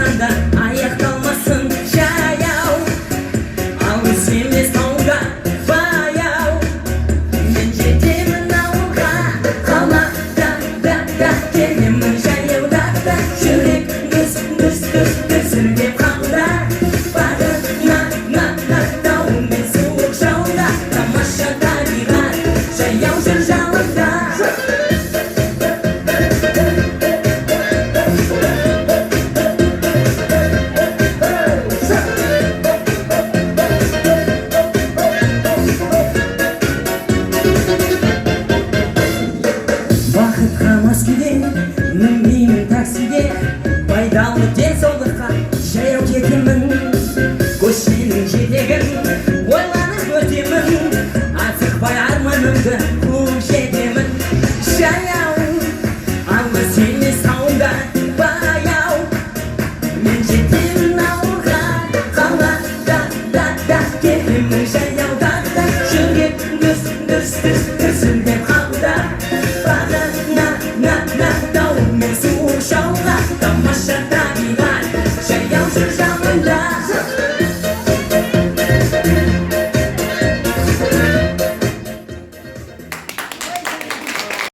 анда аяқталмасын жаяу, алыс емес тауға баяу. Мен жетемін ауылға, қалада да келемін жаяуда да. Жүрек дүрс дүрсілдеп қалда, бағына тау мен суық жауда. Тамаша табиғат жаяу жүр жалында. Бақытқа мас күйде мінбеймін таксиге, пайдалы денсаулыққа жаяу кетемін. Көшенің жетегін ойланып өтемін, асықпай арманымды қуып жетемін. Жаяу, алыс емес тауға баяу. Мен жетемін ауылға, қалада да келемін жаяуда.